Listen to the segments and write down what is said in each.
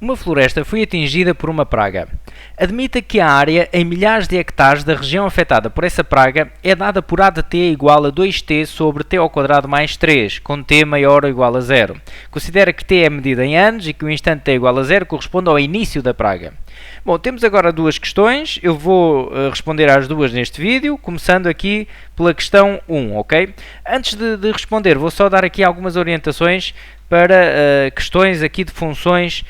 Uma floresta foi atingida por uma praga. Admita que a área em milhares de hectares da região afetada por essa praga é dada por A de t igual a 2t sobre t ao quadrado mais 3, com t maior ou igual a 0. Considera que t é medida em anos e que o instante t igual a 0 corresponde ao início da praga. Bom, temos agora duas questões. Eu vou responder às duas neste vídeo, começando aqui pela questão 1, ok? Antes de responder, vou só dar aqui algumas orientações para questões aqui de funções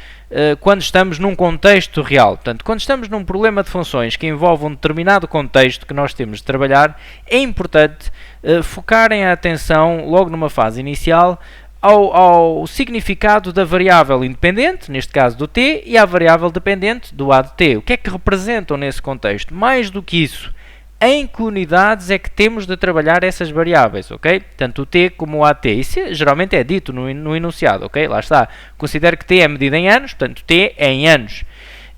quando estamos num contexto real. Portanto, quando estamos num problema de funções que envolve um determinado contexto que nós temos de trabalhar, é importante focarem a atenção logo numa fase inicial ao significado da variável independente, neste caso do t, e à variável dependente do a de t. O que é que representam nesse contexto? Mais do que isso, em que unidades é que temos de trabalhar essas variáveis, ok? Tanto o t como o at. Isso geralmente é dito no enunciado, ok? Lá está. Considero que t é medida em anos, portanto t é em anos.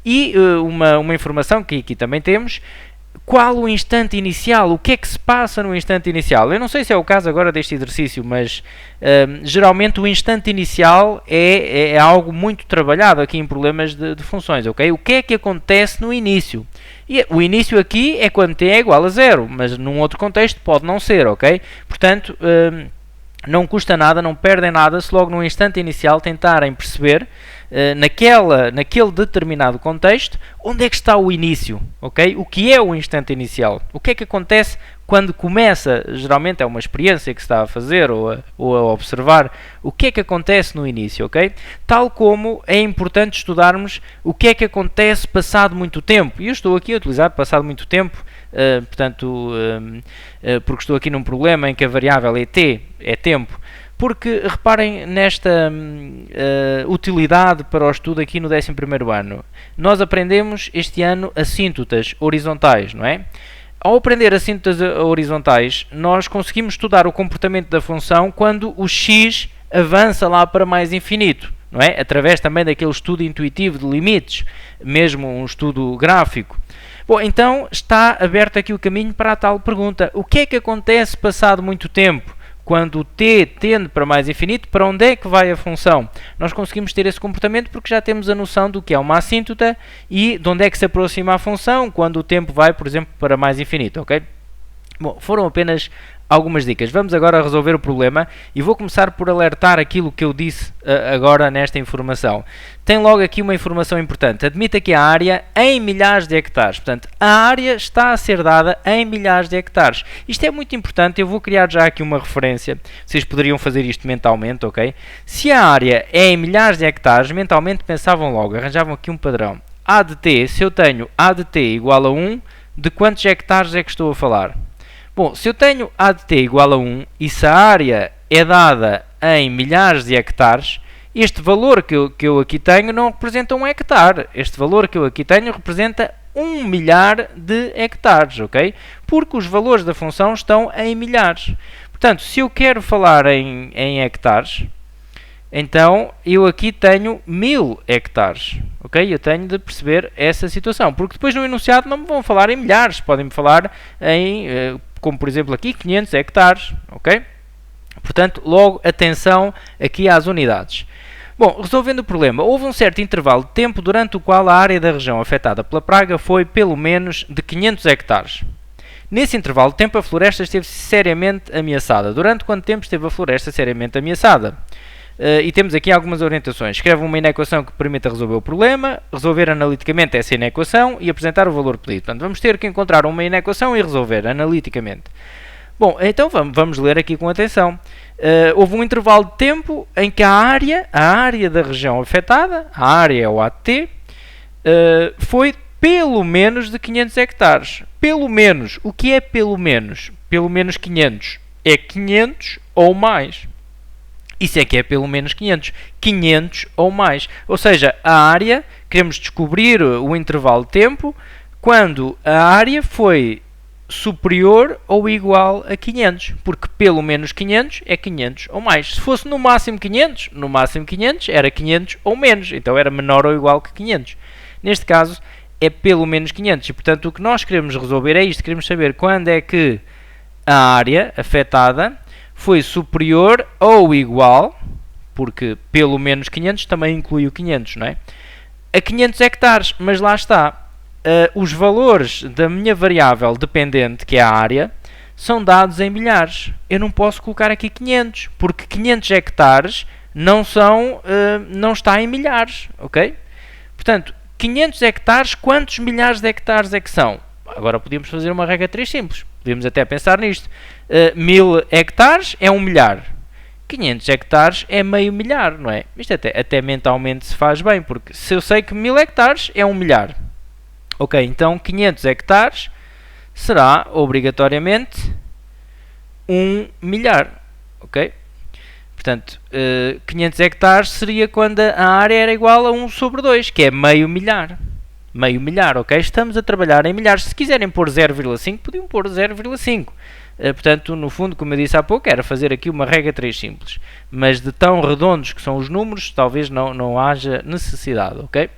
E uma informação que aqui também temos: qual o instante inicial? O que é que se passa no instante inicial? Eu não sei se é o caso agora deste exercício, mas geralmente o instante inicial é algo muito trabalhado aqui em problemas de funções, ok? O que é que acontece no início? E o início aqui é quando t é igual a 0, mas num outro contexto pode não ser, ok? Portanto, não custa nada, não perdem nada se logo no instante inicial tentarem perceber naquele determinado contexto onde é que está o início, ok? O que é o instante inicial? O que é que acontece quando começa? Geralmente é uma experiência que se está a fazer ou a observar. O que é que acontece no início, ok? Tal como é importante estudarmos o que é que acontece passado muito tempo. E eu estou aqui a utilizar passado muito tempo, porque estou aqui num problema em que a variável é t, é tempo. Porque reparem nesta utilidade para o estudo aqui no 11º ano. Nós aprendemos este ano assíntotas horizontais, não é? Ao aprender assíntotas horizontais, nós conseguimos estudar o comportamento da função quando o x avança lá para mais infinito, não é? Através também daquele estudo intuitivo de limites, mesmo um estudo gráfico. Bom, então está aberto aqui o caminho para a tal pergunta: o que é que acontece passado muito tempo? Quando o t tende para mais infinito, para onde é que vai a função? Nós conseguimos ter esse comportamento porque já temos a noção do que é uma assíntota e de onde é que se aproxima a função quando o tempo vai, por exemplo, para mais infinito, ok? Bom, foram apenas algumas dicas. Vamos agora resolver o problema e vou começar por alertar aquilo que eu disse agora nesta informação. Tem logo aqui uma informação importante. Admita que a área em milhares de hectares. Portanto, a área está a ser dada em milhares de hectares. Isto é muito importante. Eu vou criar já aqui uma referência. Vocês poderiam fazer isto mentalmente, ok? Se a área é em milhares de hectares, mentalmente pensavam logo, arranjavam aqui um padrão. A de t, se eu tenho A de t igual a 1, de quantos hectares é que estou a falar? Bom, se eu tenho A de t igual a 1 e se a área é dada em milhares de hectares, este valor que eu aqui tenho não representa 1 hectare. Este valor que eu aqui tenho representa 1 milhar de hectares, ok? Porque os valores da função estão em milhares. Portanto, se eu quero falar em hectares, então eu aqui tenho 1000 hectares, ok? Eu tenho de perceber essa situação, porque depois no enunciado não me vão falar em milhares, podem-me falar em, como por exemplo aqui, 500 hectares, ok? Portanto, logo atenção aqui às unidades. Bom, resolvendo o problema, houve um certo intervalo de tempo durante o qual a área da região afetada pela praga foi pelo menos de 500 hectares. Nesse intervalo de tempo a floresta esteve seriamente ameaçada. Durante quanto tempo esteve a floresta seriamente ameaçada? E temos aqui algumas orientações. Escreve uma inequação que permita resolver o problema, resolver analiticamente essa inequação e apresentar o valor pedido. Portanto, vamos ter que encontrar uma inequação e resolver analiticamente. Bom, então vamos ler aqui com atenção. Houve um intervalo de tempo em que a área da região afetada, a área é o AT, foi pelo menos de 500 hectares. Pelo menos. O que é pelo menos? Pelo menos 500. É 500 ou mais. Isso é que é pelo menos 500. 500 ou mais. Ou seja, a área, queremos descobrir o intervalo de tempo quando a área foi superior ou igual a 500. Porque pelo menos 500 é 500 ou mais. Se fosse no máximo 500, no máximo 500 era 500 ou menos. Então era menor ou igual que 500. Neste caso é pelo menos 500. E portanto o que nós queremos resolver é isto. Queremos saber quando é que a área afetada foi superior ou igual, porque pelo menos 500 também inclui o 500, não é? a 500 hectares, mas lá está. Os valores da minha variável dependente, que é a área, são dados em milhares. Eu não posso colocar aqui 500, porque 500 hectares não está em milhares, ok? Portanto, 500 hectares, quantos milhares de hectares é que são? Agora podíamos fazer uma regra 3 simples. Podíamos até pensar nisto. 1000 hectares é 1 milhar. 500 hectares é meio milhar, não é? Isto até mentalmente se faz bem, porque se eu sei que 1000 hectares é 1 milhar. Ok, então 500 hectares será obrigatoriamente 1 milhar. Ok? Portanto, 500 hectares seria quando a área era igual a 1 sobre 2, que é meio milhar. Meio milhar, ok? Estamos a trabalhar em milhares. Se quiserem pôr 0,5, podiam pôr 0,5. Portanto, no fundo, como eu disse há pouco, era fazer aqui uma regra 3 simples. Mas de tão redondos que são os números, talvez não haja necessidade, ok?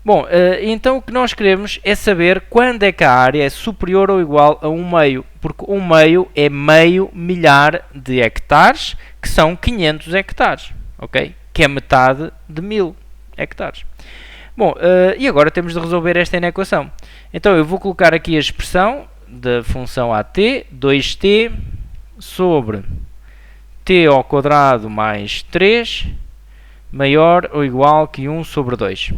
Bom, então o que nós queremos é saber quando é que a área é superior ou igual a 1 meio, porque 1 meio é meio milhar de hectares, que são 500 hectares, ok? Que é metade de 1000 hectares. Bom, e agora temos de resolver esta inequação. Então eu vou colocar aqui a expressão da função AT, 2t sobre t ao quadrado mais 3 maior ou igual que 1 sobre 2.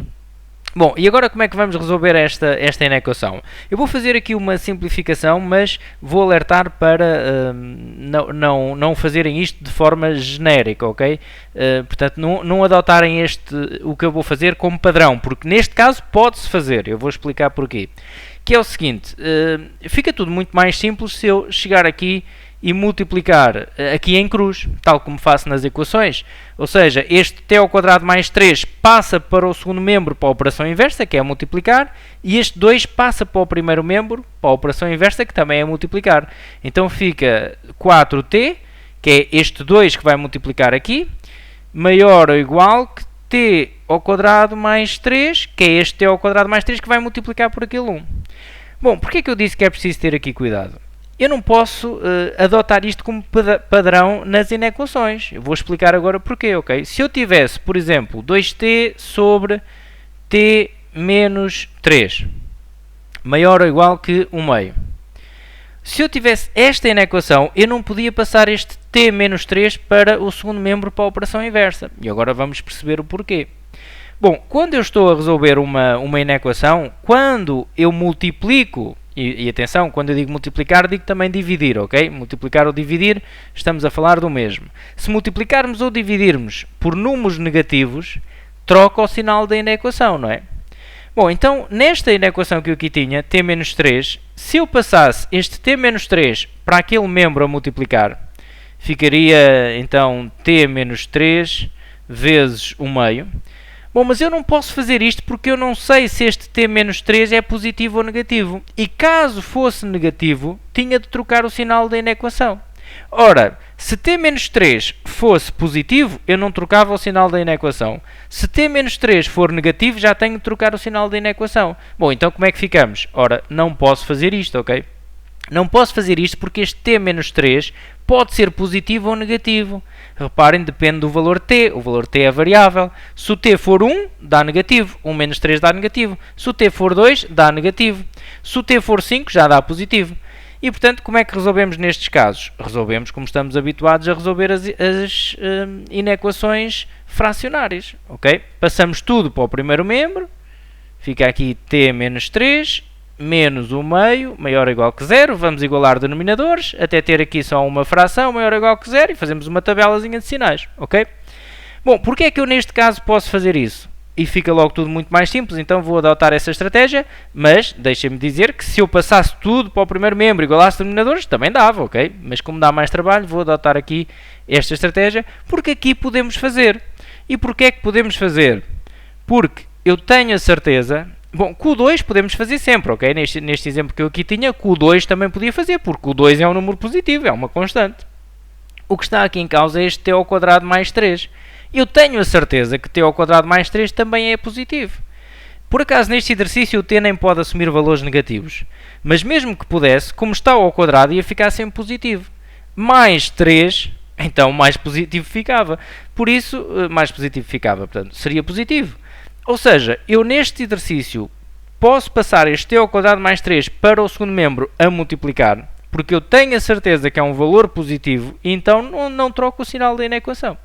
Bom, e agora como é que vamos resolver esta inequação? Eu vou fazer aqui uma simplificação, mas vou alertar para não fazerem isto de forma genérica, ok? Portanto, não adotarem o que eu vou fazer como padrão, porque neste caso pode-se fazer, eu vou explicar porquê. Que é o seguinte, fica tudo muito mais simples se eu chegar aqui e multiplicar aqui em cruz, tal como faço nas equações. Ou seja, este t ao quadrado mais 3 passa para o segundo membro para a operação inversa, que é multiplicar, e este 2 passa para o primeiro membro para a operação inversa, que também é multiplicar. Então fica 4t, que é este 2 que vai multiplicar aqui, maior ou igual que t ao quadrado mais 3, que é este t ao quadrado mais 3 que vai multiplicar por aquele 1. Bom, porquê que eu disse que é preciso ter aqui cuidado? Eu não posso adotar isto como padrão nas inequações. Eu vou explicar agora porquê, ok? Se eu tivesse, por exemplo, 2t sobre t menos 3, maior ou igual que 1 meio. Se eu tivesse esta inequação, eu não podia passar este t menos 3 para o segundo membro para a operação inversa. E agora vamos perceber o porquê. Bom, quando eu estou a resolver uma inequação, quando eu multiplico, e atenção, quando eu digo multiplicar, digo também dividir, ok? Multiplicar ou dividir, estamos a falar do mesmo. Se multiplicarmos ou dividirmos por números negativos, troca o sinal da inequação, não é? Bom, então, nesta inequação que eu aqui tinha, t menos 3, se eu passasse este t menos 3 para aquele membro a multiplicar, ficaria, então, t menos 3 vezes 1 meio. Bom, mas eu não posso fazer isto porque eu não sei se este t menos 3 é positivo ou negativo. E caso fosse negativo, tinha de trocar o sinal da inequação. Ora, se t menos 3 fosse positivo, eu não trocava o sinal da inequação. Se t menos 3 for negativo, já tenho de trocar o sinal da inequação. Bom, então como é que ficamos? Ora, não posso fazer isto, ok? Não posso fazer isto porque este t menos 3 pode ser positivo ou negativo. Reparem, depende do valor t. O valor t é variável. Se o t for 1, dá negativo. 1 menos 3 dá negativo. Se o t for 2, dá negativo. Se o t for 5, já dá positivo. E, portanto, como é que resolvemos nestes casos? Resolvemos como estamos habituados a resolver as inequações fracionárias. Okay? Passamos tudo para o primeiro membro. Fica aqui t menos 3 menos 1 meio, maior ou igual que 0. Vamos igualar denominadores, até ter aqui só uma fração maior ou igual que 0 e fazemos uma tabelazinha de sinais, ok? Bom, porque é que eu neste caso posso fazer isso? E fica logo tudo muito mais simples, então vou adotar essa estratégia, mas deixem-me dizer que se eu passasse tudo para o primeiro membro e igualasse denominadores, também dava, ok? Mas como dá mais trabalho, vou adotar aqui esta estratégia, porque aqui podemos fazer. E porquê é que podemos fazer? Porque eu tenho a certeza... Bom, Q2 podemos fazer sempre, ok? Neste exemplo que eu aqui tinha, Q2 também podia fazer, porque Q2 é um número positivo, é uma constante. O que está aqui em causa é este t ao quadrado mais 3. Eu tenho a certeza que t ao quadrado mais 3 também é positivo. Por acaso, neste exercício, o t nem pode assumir valores negativos. Mas mesmo que pudesse, como está ao quadrado, ia ficar sempre positivo. Mais 3, então mais positivo ficava. Por isso, mais positivo ficava, portanto, seria positivo. Ou seja, eu neste exercício posso passar este t ao quadrado mais 3 para o segundo membro a multiplicar, porque eu tenho a certeza que é um valor positivo, e então não troco o sinal da equação.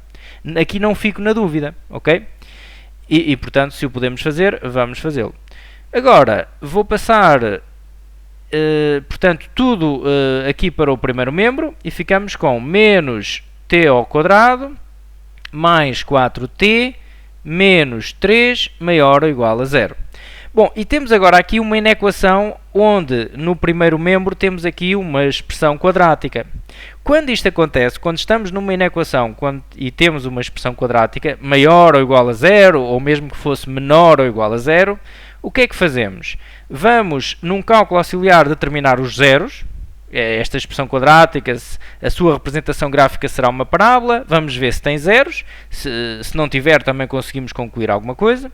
Aqui não fico na dúvida, ok? E portanto, se o podemos fazer, vamos fazê-lo. Agora, vou passar, portanto, tudo aqui para o primeiro membro, e ficamos com menos t ao quadrado mais 4t menos 3 maior ou igual a 0. Bom, e temos agora aqui uma inequação onde no primeiro membro temos aqui uma expressão quadrática. Quando isto acontece, quando estamos numa inequação e temos uma expressão quadrática maior ou igual a 0, ou mesmo que fosse menor ou igual a 0, o que é que fazemos? Vamos, num cálculo auxiliar, determinar os zeros. Esta expressão quadrática, a sua representação gráfica será uma parábola. Vamos ver se tem zeros. Se não tiver, também conseguimos concluir alguma coisa.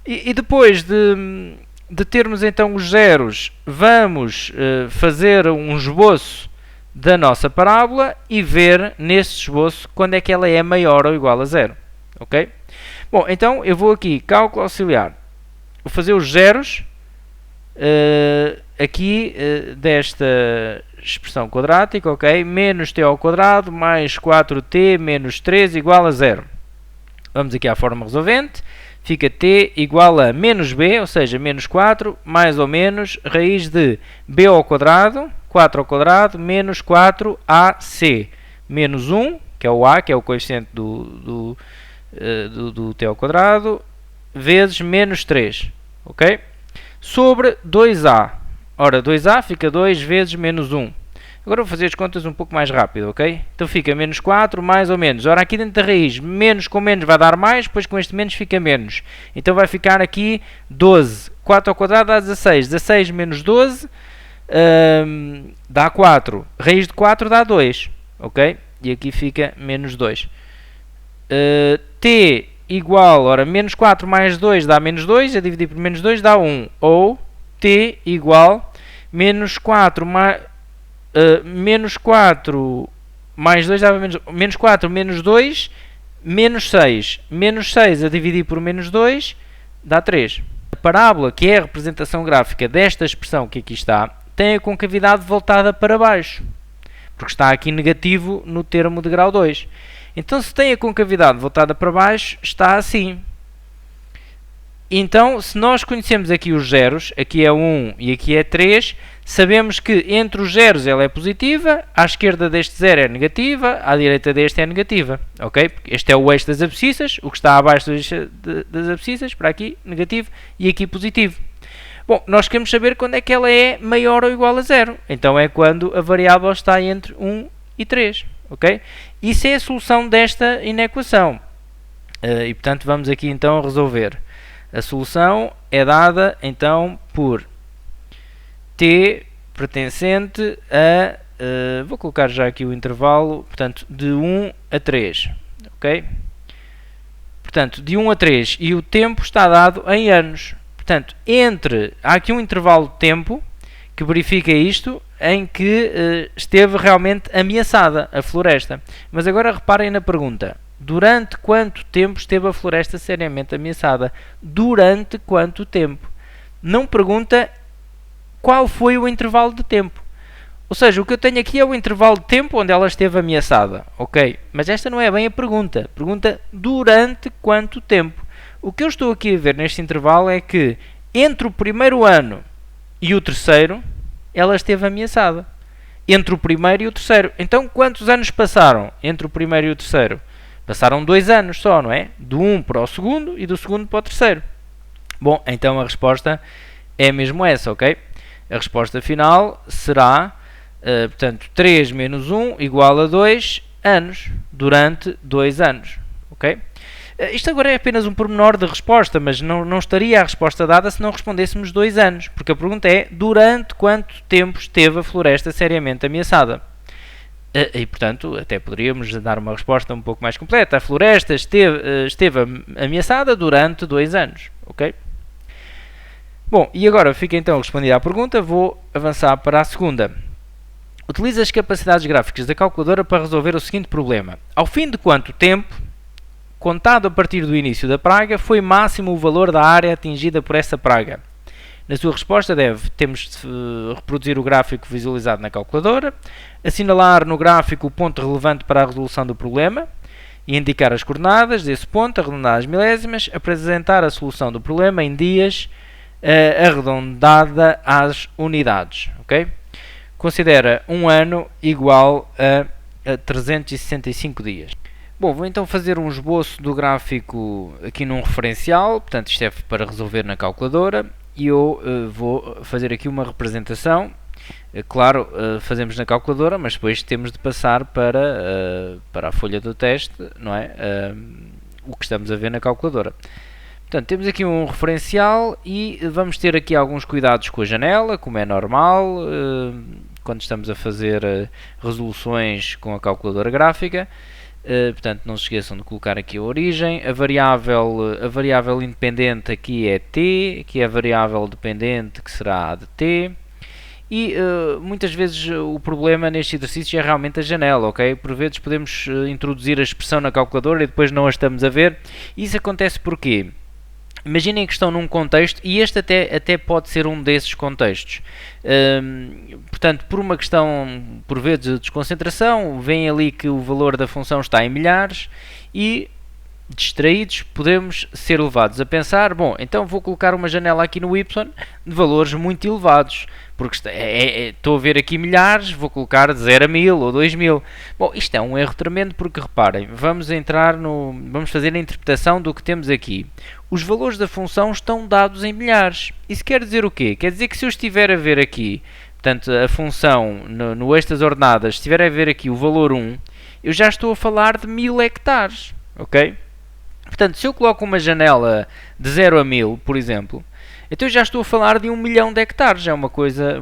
E depois de termos então os zeros, vamos fazer um esboço da nossa parábola e ver nesse esboço quando é que ela é maior ou igual a 0. Ok? Bom, então eu vou aqui, cálculo auxiliar. Vou fazer os zeros aqui desta expressão quadrática, ok? Menos t ao quadrado mais 4t menos 3 igual a 0. Vamos aqui à forma resolvente. Fica t igual a menos b, ou seja, menos 4, mais ou menos raiz de b ao quadrado, 4 ao quadrado, menos 4ac, menos 1, que é o a, que é o coeficiente do t ao quadrado, vezes menos 3, ok? Sobre 2a. Ora, 2a fica 2 vezes menos 1. Agora vou fazer as contas um pouco mais rápido, ok? Então fica menos 4, mais ou menos. Ora, aqui dentro da raiz, menos com menos vai dar mais, depois com este menos fica menos. Então vai ficar aqui 12. 4 ao quadrado dá 16. 16 menos 12 dá 4. Raiz de 4 dá 2, ok? E aqui fica menos 2. T igual, ora, menos 4 mais 2 dá menos 2, a dividir por menos 2 dá 1. Ou t igual menos 4 mais... menos 4 mais 2 dá menos 4 menos 2, menos 6. Menos 6 a dividir por menos 2 dá 3. A parábola, que é a representação gráfica desta expressão que aqui está, tem a concavidade voltada para baixo, porque está aqui negativo no termo de grau 2. Então, se tem a concavidade voltada para baixo, está assim. Então, se nós conhecemos aqui os zeros, aqui é 1 e aqui é 3, sabemos que entre os zeros ela é positiva, à esquerda deste zero é negativa, à direita deste é negativa, ok? Este é o eixo das abscissas, o que está abaixo do eixo das abscissas, para aqui, negativo, e aqui positivo. Bom, nós queremos saber quando é que ela é maior ou igual a 0. Então, é quando a variável está entre 1 e 3, ok? Isso é a solução desta inequação. E, portanto, vamos aqui então resolver. A solução é dada, então, por t pertencente a... vou colocar já aqui o intervalo, portanto, de 1 a 3. Ok? Portanto, de 1 a 3. E o tempo está dado em anos. Portanto, há aqui um intervalo de tempo que verifica isto, em que esteve realmente ameaçada a floresta. Mas agora reparem na pergunta. Durante quanto tempo esteve a floresta seriamente ameaçada? Durante quanto tempo? Não pergunta qual foi o intervalo de tempo. Ou seja, o que eu tenho aqui é o intervalo de tempo onde ela esteve ameaçada. Ok? Mas esta não é bem a pergunta. Pergunta durante quanto tempo? O que eu estou aqui a ver neste intervalo é que entre o primeiro ano e o terceiro, ela esteve ameaçada. Entre o primeiro e o terceiro. Então, quantos anos passaram entre o primeiro e o terceiro? Passaram 2 anos só, não é? Do 1 para o segundo e do segundo para o terceiro. Bom, então a resposta é mesmo essa, ok? A resposta final será, portanto, 3 menos 1 igual a 2 anos, durante 2 anos, ok? Isto agora é apenas um pormenor de resposta, mas não estaria a resposta dada se não respondêssemos 2 anos, porque a pergunta é, durante quanto tempo esteve a floresta seriamente ameaçada? E, portanto, até poderíamos dar uma resposta um pouco mais completa. A floresta esteve ameaçada durante 2 anos. Ok? Bom, e agora fica então respondida à pergunta. Vou avançar para a segunda. Utiliza as capacidades gráficas da calculadora para resolver o seguinte problema. Ao fim de quanto tempo contado a partir do início da praga, foi máximo o valor da área atingida por essa praga. Na sua resposta temos de reproduzir o gráfico visualizado na calculadora, assinalar no gráfico o ponto relevante para a resolução do problema e indicar as coordenadas desse ponto, arredondar as milésimas, apresentar a solução do problema em dias arredondada às unidades. Okay? Considera um ano igual a 365 dias. Bom, vou então fazer um esboço do gráfico aqui num referencial, portanto isto é para resolver na calculadora, e eu vou fazer aqui uma representação. Claro, fazemos na calculadora, mas depois temos de passar para a folha do teste, não é? O que estamos a ver na calculadora. Portanto, temos aqui um referencial e vamos ter aqui alguns cuidados com a janela, como é normal, quando estamos a fazer resoluções com a calculadora gráfica. Portanto, não se esqueçam de colocar aqui a origem. A variável independente aqui é t, aqui é a variável dependente que será a de t. E muitas vezes o problema neste exercício é realmente a janela, ok? Por vezes podemos introduzir a expressão na calculadora e depois não a estamos a ver. Isso acontece porquê? Imaginem que estão num contexto, e este até pode ser um desses contextos. Portanto, por uma questão, por vezes, de desconcentração, veem ali que o valor da função está em milhares e, distraídos, podemos ser levados a pensar, bom, então vou colocar uma janela aqui no y de valores muito elevados, porque estou a ver aqui milhares, vou colocar de 0 a 1000 ou 2000. Bom, isto é um erro tremendo porque, reparem, vamos fazer a interpretação do que temos aqui. Os valores da função estão dados em milhares. Isso quer dizer o quê? Quer dizer que se eu estiver a ver aqui, portanto, a função no eixo das ordenadas, estiver a ver aqui o valor 1, eu já estou a falar de 1000 hectares, ok? Portanto, se eu coloco uma janela de 0 a 1000, por exemplo, então eu já estou a falar de 1 milhão de hectares. É uma coisa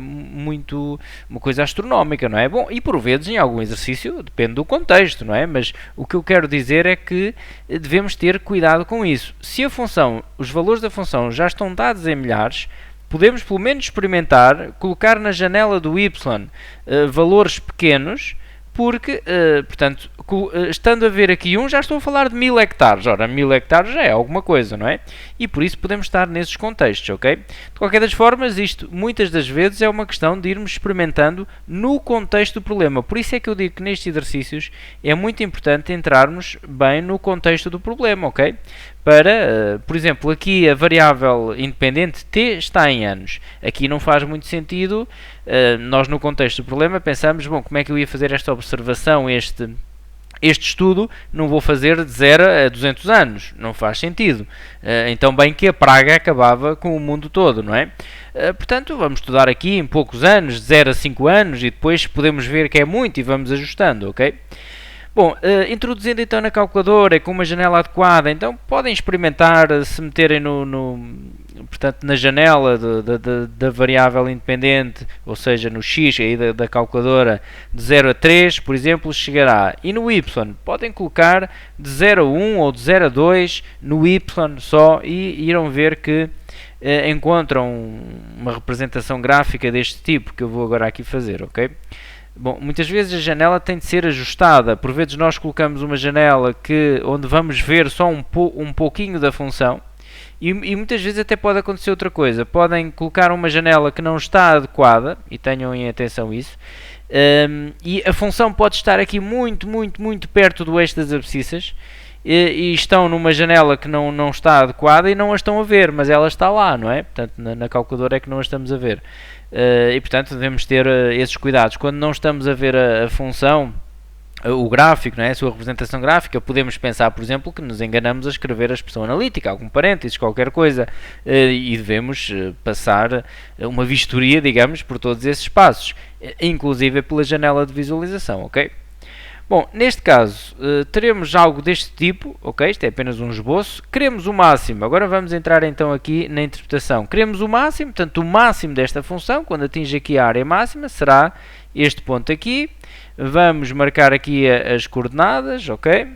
astronómica, não é? Bom, e por vezes em algum exercício depende do contexto, não é? Mas o que eu quero dizer é que devemos ter cuidado com isso. Se os valores da função já estão dados em milhares, podemos pelo menos experimentar colocar na janela do y valores pequenos, porque, portanto, estando a ver aqui já estou a falar de 1000 hectares. Ora, 1000 hectares já é alguma coisa, não é? E por isso podemos estar nesses contextos, ok? De qualquer das formas, isto muitas das vezes é uma questão de irmos experimentando no contexto do problema. Por isso é que eu digo que nestes exercícios é muito importante entrarmos bem no contexto do problema, ok? Para, por exemplo, aqui a variável independente t está em anos. Aqui não faz muito sentido, nós no contexto do problema pensamos, bom, como é que eu ia fazer esta observação, este estudo, não vou fazer de 0 a 200 anos, não faz sentido. Então bem que a praga acabava com o mundo todo, não é? Portanto, vamos estudar aqui em poucos anos, de 0 a 5 anos, e depois podemos ver que é muito e vamos ajustando, ok? Bom, introduzindo então na calculadora com uma janela adequada, então podem experimentar se meterem portanto, na janela da variável independente, ou seja, no x aí da calculadora, de 0 a 3, por exemplo, chegará. E no y, podem colocar de 0 a 1 ou de 0 a 2 no y só e irão ver que encontram uma representação gráfica deste tipo que eu vou agora aqui fazer, ok? Bom, muitas vezes a janela tem de ser ajustada. Por vezes nós colocamos uma janela onde vamos ver só um pouquinho da função e muitas vezes até pode acontecer outra coisa. Podem colocar uma janela que não está adequada, e tenham em atenção isso, e a função pode estar aqui muito, muito, muito perto do eixo das abscissas e estão numa janela que não está adequada e não a estão a ver, mas ela está lá, não é? Portanto, na calculadora é que não a estamos a ver. E portanto devemos ter esses cuidados. Quando não estamos a ver a função, o gráfico, não é? A sua representação gráfica, podemos pensar, por exemplo, que nos enganamos a escrever a expressão analítica, algum parênteses, qualquer coisa, e devemos passar uma vistoria, digamos, por todos esses passos, inclusive pela janela de visualização, ok? Bom, neste caso, teremos algo deste tipo, ok? Isto é apenas um esboço. Queremos o máximo. Agora vamos entrar então aqui na interpretação. Queremos o máximo, portanto, o máximo desta função, quando atinge aqui a área máxima, será este ponto aqui. Vamos marcar aqui as coordenadas, ok?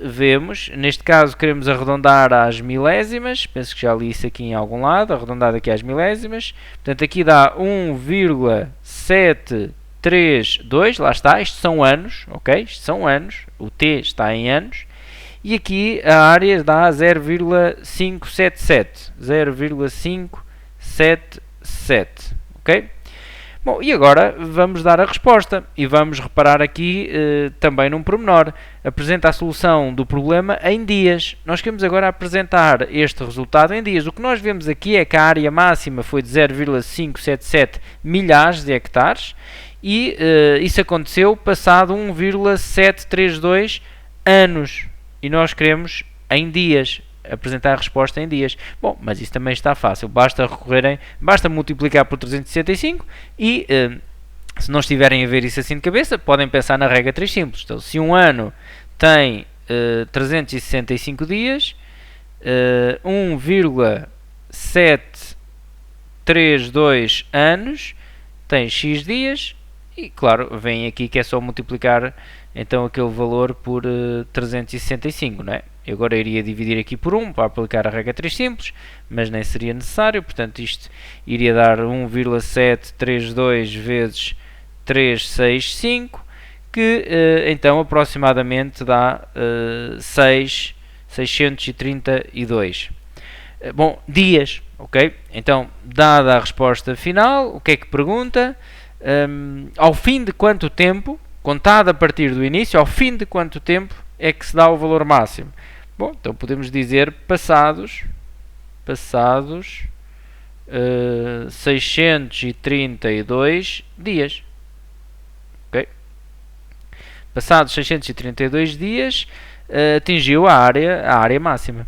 Vemos, neste caso queremos arredondar às milésimas, penso que já li isso aqui em algum lado, arredondado aqui às milésimas, portanto aqui dá 1,7 2, lá está, isto são anos, ok? Isto são anos, o t está em anos, e aqui a área dá 0,577, 0,577, ok? Bom, e agora vamos dar a resposta e vamos reparar aqui também num pormenor. Apresenta a solução do problema em dias. Nós queremos agora apresentar este resultado em dias. O que nós vemos aqui é que a área máxima foi de 0,577 milhares de hectares e isso aconteceu passado 1,732 anos. E nós queremos em dias, apresentar a resposta em dias. Bom, mas isso também está fácil. Basta multiplicar por 365 e, se não estiverem a ver isso assim de cabeça, podem pensar na regra 3 simples. Então, se um ano tem 365 dias, 1,732 anos tem x dias e, claro, vem aqui que é só multiplicar então aquele valor por 365, não é? Eu agora iria dividir aqui por 1 para aplicar a regra 3 simples, mas nem seria necessário, portanto isto iria dar 1,732 vezes 365, que então aproximadamente dá 632. Bom, dias, ok? Então, dada a resposta final, o que é que pergunta? Ao fim de quanto tempo, contado a partir do início, ao fim de quanto tempo é que se dá o valor máximo? Bom, então podemos dizer passados 632 dias. Okay? Passados 632 dias, atingiu a área máxima.